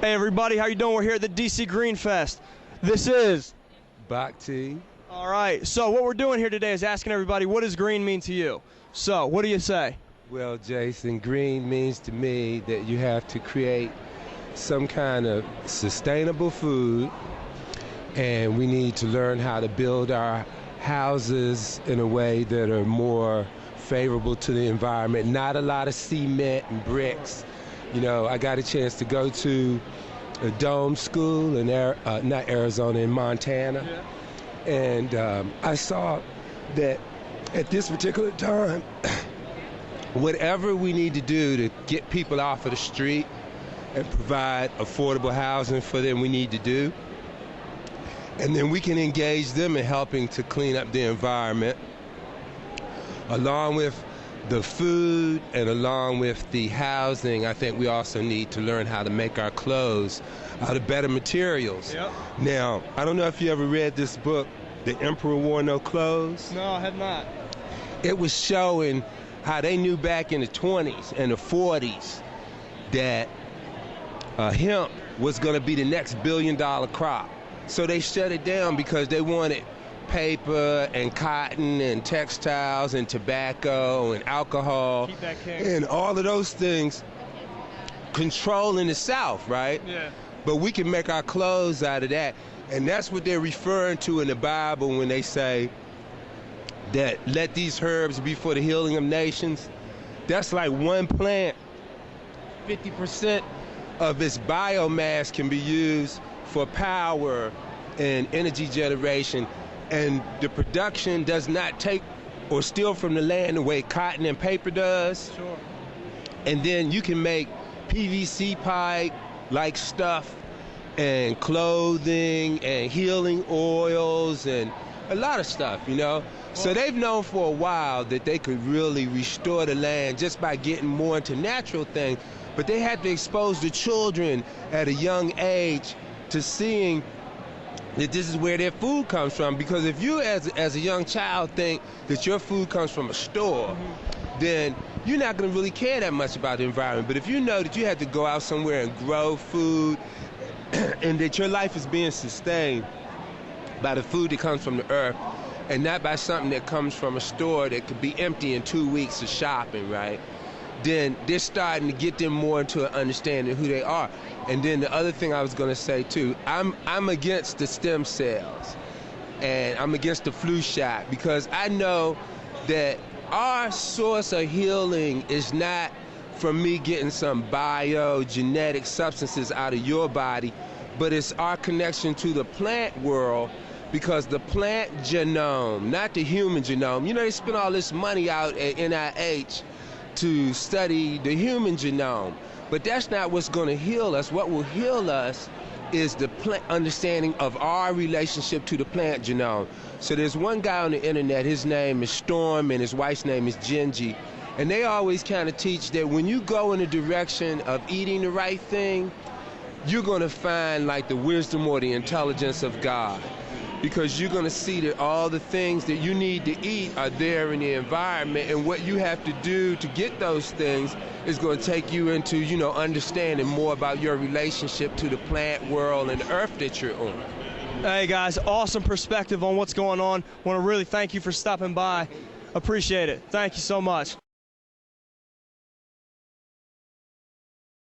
Hey everybody, how you doing? We're here at the DC Green Fest. This is Bhakti. All right, so what we're doing here today is asking everybody, what does green mean to you? So, what do you say? Well, Jason, green means to me that you have to create some kind of sustainable food, and we need to learn how to build our houses in a way that are more favorable to the environment. Not a lot of cement and bricks. You know, I got a chance to go to a dome school in not Arizona, in Montana. Yeah. And I saw that at this particular time, whatever we need to do to get people off of the street and provide affordable housing for them, we need to do. And then we can engage them in helping to clean up the environment, along with the food and along with the housing. I think we also need to learn how to make our clothes out of better materials. Yep. Now, I don't know if you ever read this book, The Emperor Wore No Clothes. No, I have not. It was showing how they knew back in the 20s and the 40s that hemp was going to be the next billion-dollar crop. So they shut it down because they wanted paper and cotton and textiles and tobacco and alcohol and all of those things controlling the South, right? Yeah. But we can make our clothes out of that. And that's what they're referring to in the Bible when they say that let these herbs be for the healing of nations. That's like one plant. 50% of its biomass can be used for power and energy generation. And the production does not take or steal from the land the way cotton and paper does. Sure. And then you can make PVC pipe like stuff and clothing and healing oils and a lot of stuff, you know. So they've known for a while that they could really restore the land just by getting more into natural things. But they had to expose the children at a young age to seeing that this is where their food comes from. Because if you as a young child think that your food comes from a store, then you're not going to really care that much about the environment. But if you know that you have to go out somewhere and grow food and that your life is being sustained by the food that comes from the earth and not by something that comes from a store that could be empty in 2 weeks of shopping, right? Then they're starting to get them more into an understanding of who they are. And then the other thing I was going to say too, I'm against the stem cells and I'm against the flu shot, because I know that our source of healing is not from me getting some biogenetic substances out of your body, but it's our connection to the plant world, because the plant genome, not the human genome. You know, they spend all this money out at NIH to study the human genome, but that's not what's going to heal us. What will heal us is the understanding of our relationship to the plant genome. So there's one guy on the internet, his name is Storm and his wife's name is Genji, and they always kind of teach that when you go in the direction of eating the right thing, you're going to find like the wisdom or the intelligence of God, because you're going to see that all the things that you need to eat are there in the environment, and what you have to do to get those things is going to take you into, you know, understanding more about your relationship to the plant world and the earth that you're on. Hey guys, awesome perspective on what's going on. Want to really thank you for stopping by. Appreciate it. Thank you so much.